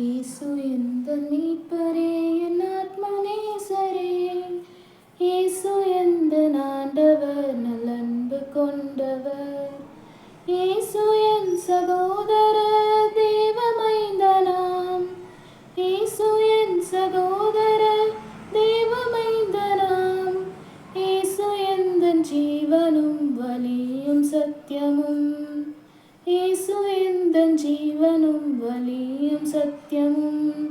இயேசு எந்தன் மீட்பரே, என் ஆத்மநேசரே. இயேசு எந்தன் ஆண்டவர், நல்லன்பு கொண்டவர். இயேசு என் சகோதரர், தேவமைந்தனாம். இயேசு என் சகோதரர், தேவமைந்தனாம். இயேசு எந்தன் ஜீவனும் வலியும் சத்தியமும். இயேசு எந்தன் ஜீவனும் வலியும் சத்தியமும்.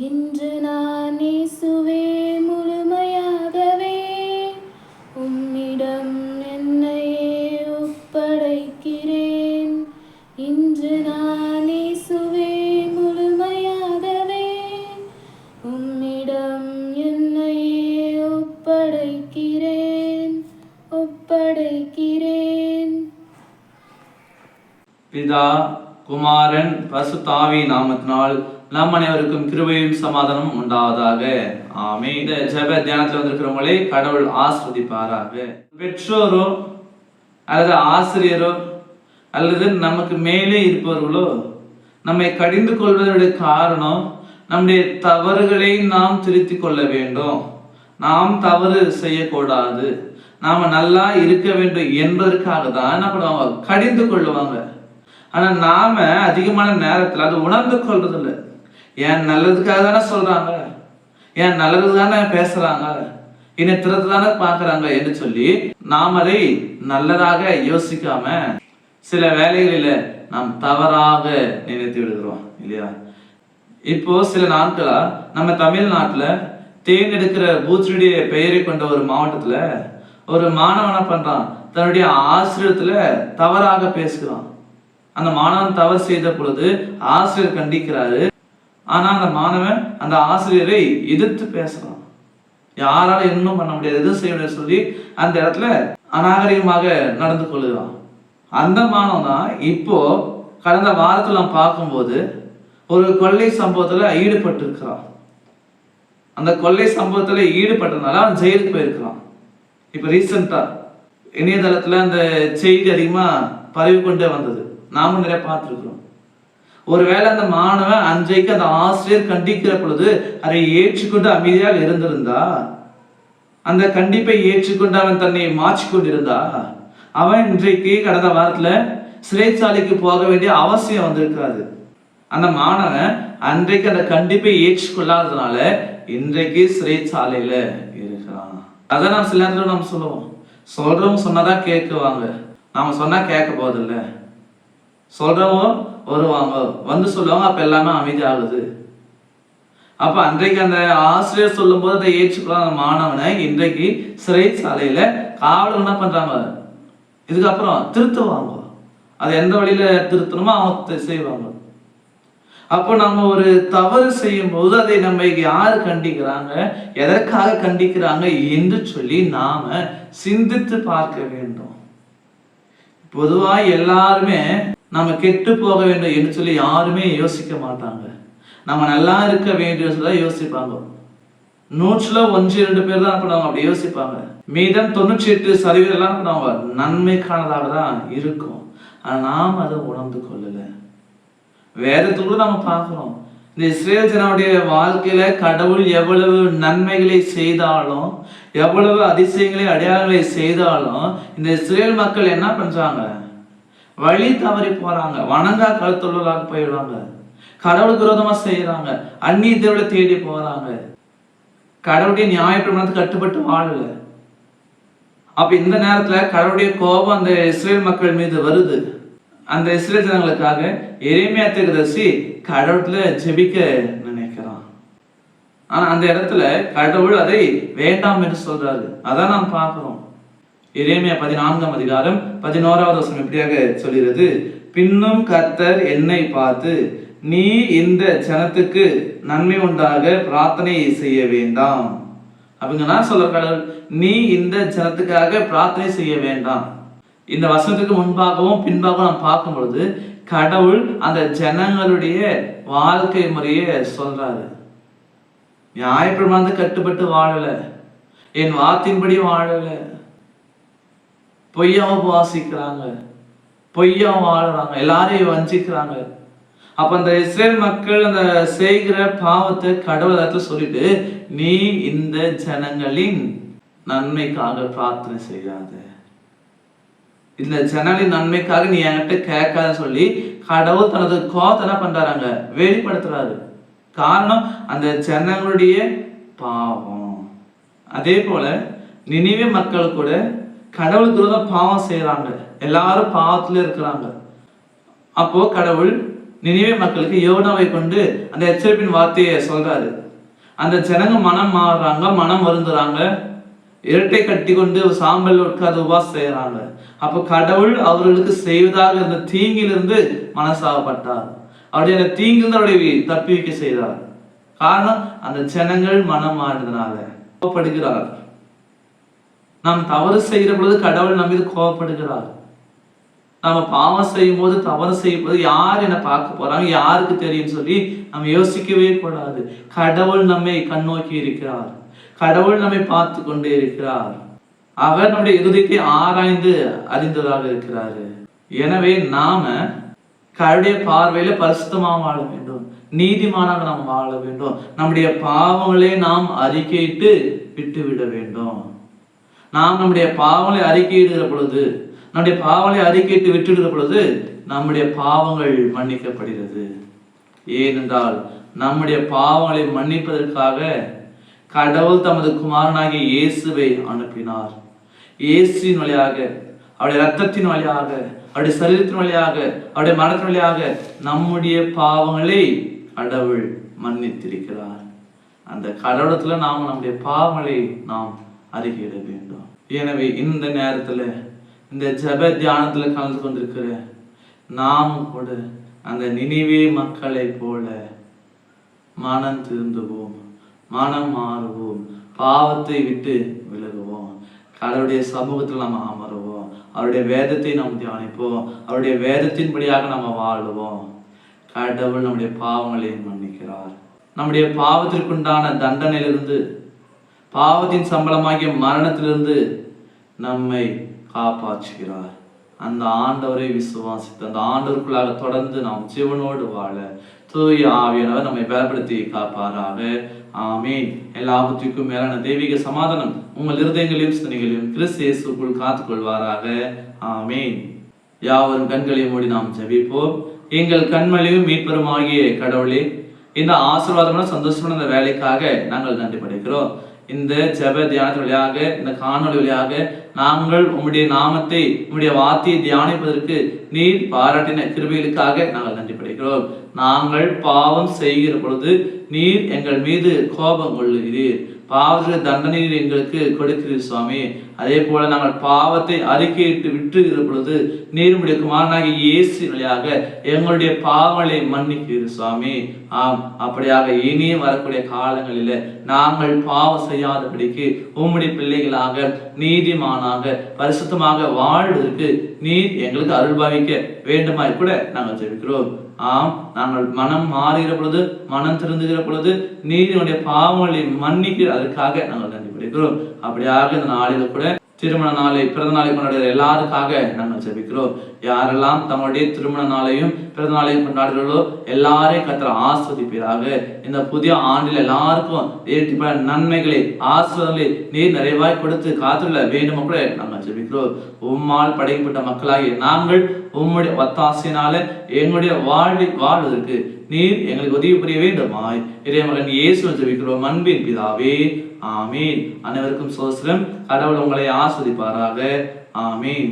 இன்று நான் இயேசுவே முழுமையாகவே உம்மிடம் என்னையே ஒப்படைக்கிறேன். இன்று நான் இயேசுவே முழுமையாகவே உம்மிடம் என்னையே ஒப்படைக்கிறேன். பிதா, குமாரன், பரிசுத்தாவி நாமத்தினால் நம் அனைவருக்கும் கிருபையும் சமாதானம் உண்டாவதாக. ஆமென். இந்த ஜெப தியானத்தில் வந்திருக்கிறவங்களே கடவுள் ஆசீர்வதிப்பாராக. பெற்றோரோ அல்லது ஆசிரியரோ அல்லது நமக்கு மேலே இருப்பவர்களோ நம்மை கடிந்து கொள்வதற்கு காரணம் நம்முடைய தவறுகளை நாம் திருத்திக் கொள்ள வேண்டும். நாம் தவறு செய்யக்கூடாது, நாம நல்லா இருக்க வேண்டும் என்பதற்காக தான் என்ன பண்ணுவாங்க, கடிந்து கொள்ளுவாங்க. ஆனா நாம அதிகமான நேரத்துல அது உணர்ந்து கொள்றது இல்லை. ஏன் நல்லதுக்காக தானே சொல்றாங்க, ஏன் நல்லது தானே பேசுறாங்க, என்னை திறத்து தானே பாக்குறாங்க என்று சொல்லி நாம் அதை நல்லதாக யோசிக்காம சில வேலைகளில நாம் தவறாக நினைத்து விடுகிறோம் இல்லையா? இப்போ சில நாட்களா நம்ம தமிழ்நாட்டுல தேர்ந்தெடுக்கிற பூத்துடைய பெயரை கொண்ட ஒரு மாவட்டத்துல ஒரு மாணவனா பண்றான், தன்னுடைய ஆசிரியத்துல தவறாக பேசுகிறான். அந்த மாணவன் தவறு செய்த பொழுது ஆசிரியர் கண்டிக்கிறாரு. ஆனா அந்த மாணவன் அந்த ஆசிரியரை எதிர்த்து பேசுறான். யாரால இன்னும் பண்ண முடியாது, எதுவும் செய்ய முடியாது சொல்லி அந்த இடத்துல அநாகரிகமாக நடந்து கொள்ளுறான். அந்த மாணவன் தான் இப்போ கடந்த வாரத்தில் நாம் பார்க்கும்போது ஒரு கொள்ளை சம்பவத்துல ஈடுபட்டு இருக்கிறான். அந்த கொள்ளை சம்பவத்துல ஈடுபட்டதுனால அவன் ஜெயிலுக்கு போயிருக்கிறான். இப்ப ரீசெண்டா இணையதளத்துல அந்த செய்தி அதிகமா பரவி கொண்டே வந்தது, நாமும் நிறைய பார்த்துருக்கிறோம். ஒருவேளை அந்த மாணவன் அன்றைக்கு அந்த ஆசிரியர் கண்டிக்கிற பொழுது அதை ஏற்றுக்கொண்டு அமைதியாக இருந்திருந்தா, அந்த கண்டிப்பை ஏற்றுக்கொண்டு அவன் தன்னை மாற்றிக்கொண்டிருந்தா, அவன் இன்றைக்கு கடந்த வாரத்துல சிறைச்சாலைக்கு போக வேண்டிய அவசியம் வந்திருக்காது. அந்த மாணவன் அன்றைக்கு அந்த கண்டிப்பை ஏற்றுக்கொள்ளாததுனால இன்றைக்கு சிறைச்சாலையில இருக்கிறான். அதை நாம் சில நேரத்துல நம்ம சொல்லுவோம், சொல்றவங்க சொன்னதான் கேட்குவாங்க, நாம சொன்னா கேட்க போதில்லை. சொல்றவங்க வருவாங்க, வந்து சொல்லுவாங்க, அப்ப எல்லாமே அமைதி ஆகுது. அப்ப அன்றைக்கு அந்த ஆசிரியர் சொல்லும் போது அதை ஏற்றுக்கொள்ளாத மாணவனை இன்றைக்கு சிறைச்சாலையில காவலர் என்ன பண்றாங்க, இதுக்கப்புறம் திருத்துவாங்க. அதை எந்த வழியில திருத்தணுமோ அவங்க செய்வாங்க. அப்போ நம்ம ஒரு தவறு செய்யும் போது அதை நம்ம யாரு கண்டிக்கிறாங்க, எதற்காக கண்டிக்கிறாங்க என்று சொல்லி நாம சிந்தித்து பார்க்க வேண்டும். பொதுவா எல்லாருமே நம்ம கெட்டு போக வேண்டும் என்று சொல்லி யாருமே யோசிக்க மாட்டாங்க. நம்ம நல்லா இருக்க வேண்டிய சொல்ல யோசிப்பாங்க. 100-2 பேர் தான் பண்ணுவாங்க அப்படி யோசிப்பாங்க. மீதம் 98% எல்லாம் பண்ணுவாங்க நன்மைக்கானதாக தான் இருக்கும். ஆனா நாம் அதை உணர்ந்து கொள்ளல. வேதத்துக்குள்ள நம்ம பார்க்கிறோம், இந்த இஸ்ரேல் ஜனங்களுடைய வாழ்க்கையில கடவுள் எவ்வளவு நன்மைகளை செய்தாலும், எவ்வளவு அதிசயங்களை அடையாளங்களை செய்தாலும், இந்த இஸ்ரேல் மக்கள் என்ன பண்றாங்க, வழி தவறி போறாங்க, வணங்கா கழுத்துள்ளாக போயிடுவாங்க, கடவுளுக்கு விரோதமா செய்யறாங்க, அந்நிய தேவனை தேடி போறாங்க, கடவுளுடைய நியாயப்பிரமாணத்துக்கு கட்டுப்பட்டு வாழல. அப்ப இந்த நேரத்துல கடவுளுடைய கோபம் அந்த இஸ்ரேல் மக்கள் மீது வருது. அந்த இஸ்ரேல் ஜனங்களுக்காக எரேமியா தீர்க்கதரிசி கடவுளத்துல ஜெபிக்க நினைக்கிறான். ஆனா அந்த இடத்துல கடவுள் அதை வேண்டாம் என்று சொல்றாரு. அதான் நாம் பார்க்கிறோம். எரேமியா 14ஆம் அதிகாரம் 11வது வசனம் இப்படியாக சொல்கிறது, பின்னும் கர்த்தர் என்னை பார்த்து, நீ இந்த ஜனத்துக்கு நன்மை உண்டாக பிரார்த்தனை செய்ய வேண்டாம். அப்படிங்கன்னா சொல்ற கடவுள், நீ இந்த ஜனத்துக்காக பிரார்த்தனை செய்ய வேண்டாம். இந்த வசனத்துக்கு முன்பாகவும் பின்பாகவும் நாம் பார்க்கும் பொழுது கடவுள் அந்த ஜனங்களுடைய வாழ்க்கை முறையை சொல்றாரு. நியாயப்பிரமாணத்துக்கு கட்டுப்பட்டு வாழல, என் வார்த்தையின்படி வாழல, பொய்யாவும் வாசிக்கிறாங்க, பொய்யாவும் வாழுறாங்க, எல்லாரையும் வஞ்சிக்கிறாங்க. அப்ப அந்த இஸ்ரேல் மக்கள் அந்த செய்கிற பாவத்தை கடவுள் சொல்லிட்டு, நீ இந்த ஜனங்களின் நன்மைக்காக பிரார்த்தனை செய்யாத, இந்த ஜனங்களின் நன்மைக்காக நீ என்கிட்ட கேட்காத சொல்லி கடவுள் தனது கோபத்தை என்ன பண்றாங்க, வெளிப்படுத்துறாரு. காரணம் அந்த ஜனங்களுடைய பாவம். அதே போல நினிவே மக்கள் கூட கடவுளுக்கு விரோதம் பாவம் செய்யறாங்க, எல்லாரும் பாவத்துல இருக்கிறாங்க. அப்போ கடவுள் நினிவே மக்களுக்கு யோனாவை கொண்டு அந்த எச்சரிப்பின் வார்த்தையை சொல்றாரு. அந்த ஜனங்க மனம் மாறுறாங்க, மனம் வருந்துறாங்க, இரட்டை கட்டி கொண்டு சாம்பல் உட்கார்ந்து உபாசம் செய்யறாங்க. அப்போ கடவுள் அவர்களுக்கு செய்வதாக இருந்த தீங்கிலிருந்து மனசாகப்பட்டார். அவருடைய அந்த தீங்கிலிருந்து அவருடைய தப்பி வைக்க செய்தார். காரணம் அந்த ஜனங்கள் மனம் மாறினதுனால கோபப்படுகிறார். நாம் தவறு செய்கிற பொழுது கடவுள் நம்ம மீது கோபப்படுகிறார். நம்ம பாவம் செய்யும் போது, தவறு செய்யும் போது யார் என்ன பார்க்க போறாங்க, யாருக்கு தெரியும் சொல்லி நம்ம யோசிக்கவே கூடாது. கடவுள் நம்மை கண்ணோக்கி இருக்கிறார், கடவுள் நம்மை பார்த்து கொண்டே இருக்கிறார். அவர் நம்முடைய இருதயத்தை ஆராய்ந்து அறிந்ததாக இருக்கிறாரு. எனவே நாம கடவுளுடைய பார்வையில பரிசுத்தமாக வாழ வேண்டும், நீதிமானாக நாம் வாழ வேண்டும். நம்முடைய பாவங்களை நாம் அறிக்கையிட்டு விட்டுவிட வேண்டும். நாம் நம்முடைய பாவங்களை அறிக்கையிடுகிற பொழுது, நம்முடைய பாவங்களை அறிக்கையிட்டு விட்டுவிடுகிற பொழுது நம்முடைய பாவங்கள் மன்னிக்கப்படுகிறது. ஏனென்றால் நம்முடைய பாவங்களை மன்னிப்பதற்காக கடவுள் தமது குமாரனாகிய இயேசுவை அனுப்பினார். இயேசுவின் வழியாக, அவருடைய இரத்தத்தின் வழியாக, அவருடைய சரீரத்தின் வழியாக, அவருடைய மரணத்தின் வழியாக நம்முடைய பாவங்களை கடவுள் மன்னித்திருக்கிறார். அந்த கடவுளத்துல நாம் நம்முடைய பாவங்களை நாம் அறிக்கையிட வேண்டும். எனவே இந்த நேரத்துல இந்த ஜெப தியானத்துல கலந்து கொண்டிருக்கிற நாமும் கூட அந்த நினிவே மக்களை போல மனம் திருந்துவோம், மனம் மாறுவோம், பாவத்தை விட்டு விலகுவோம், கடவுளுடைய சமூகத்தில் நம்ம அமருவோம், அவருடைய வேதத்தை நாம் தியானிப்போம், அவருடைய வேதத்தின்படியாக நம்ம வாழுவோம். கடவுள் நம்முடைய பாவங்களை மன்னிக்கிறார். நம்முடைய பாவத்திற்குண்டான தண்டனையிலிருந்து, பாவத்தின் சம்பளமாகிய மரணத்திலிருந்து நம்மை காப்பாற்றுகிறார். அந்த ஆண்டவரை விசுவாசித்து அந்த ஆண்டவருக்குள்ளாக தொடர்ந்து நாம் ஜீவனோடு வாழ தூய ஆவியானவர் நம்மை பலப்படுத்தி காப்பாராக. ஆமீன். எல்லாவற்றுக்கும் மேலான தெய்வீக சமாதானம் உங்கள் இருதயங்களையும் சிந்தனைகளையும் கிறிஸ்து இயேசுவுக்குள் காத்துக்கொள்வாராக. ஆமீன். யாவரும் கண்களையும் மூடி நாம் ஜெபிப்போம். எங்கள் கண்மலையும் மீட்பெருமாகிய கடவுளே, இந்த ஆசீர்வாதமான சந்தோஷமான இந்த வேலைக்காக நாங்கள் நன்றி படைக்கிறோம். இந்த ஜெப தியானத்தின் வழியாக, இந்த காணொலி வழியாக நாங்கள் உம்முடைய நாமத்தை, உம்முடைய வார்த்தையை தியானிப்பதற்கு நீர் பாராட்டின கிருபைகளுக்காக நாங்கள் நன்றி படைக்கிறோம். நாங்கள் பாவம் செய்கிற பொழுது நீர் எங்கள் மீது கோபம் கொள்ளுகிறீர், பாவத்திற்கு தண்டனை எங்களுக்கு கொடுக்கிறீர் சுவாமி. அதே போல நாங்கள் பாவத்தை அறிக்கையிட்டு விட்டுகிற பொழுது நீர் உம்முடைய குமாரனாகிய இயேசு வழியாக எங்களுடைய பாவங்களை மன்னிக்கிறீர் சுவாமி. ஆம், அப்படியாக இனியும் வரக்கூடிய காலங்களில நாங்கள் பாவம் செய்யாதபடிக்கு உம்முடைய பிள்ளைகளாக நீதிமானாக பரிசுத்தமாக வாழ்வதற்கு நீர் எங்களுக்கு அருள்பாவிக்க வேண்டுமாய் கூட நாங்கள் ஜெபிக்கிறோம். ஆம், நாங்கள் மனம் மாறுகிற பொழுது, மனம் திருந்துகிற பொழுது நீதினுடைய பாவங்களை மன்னிக்கிற அதற்காக நாங்கள் நன்றி படைக்கிறோம். அப்படியாக இந்த நாளில் கூட திருமண நாளை, பிறந்த நாளை கொண்டாடுகிற எல்லாருக்காக நாங்கள் ஜெபிக்கிறோம். யாரெல்லாம் தங்களுடைய திருமண நாளையும் பிறந்த நாளையும் கொண்டாடுகிறோ எல்லாரையும் கர்த்தர் ஆஸ்வதிப்பீராக. இந்த புதிய ஆண்டில் எல்லாருக்கும் ஏற்றிப்பட நன்மைகளை, ஆசீர்வாதங்களை நீர் நிறைவாய் கொடுத்து காத்துள்ள வேண்டும் கூட நாங்கள் ஜெபிக்கிறோம். உம்மால் படைக்கப்பட்ட மக்களாகிய நாங்கள் உம்முடைய ஒத்தாசையினால எங்களுடைய வாழ்வதற்கு நீர் எங்களுக்கு உதவி புரிய வேண்டுமாய் இறைமகன் இயேசுவை ஜெபிக்கிறோம் அன்பின் பிதாவே. ஆமீன். அனைவருக்கும் சோஸ்திரம். கடவுள் உங்களை ஆஸ்வதிப்பாராக. ஆமீன்.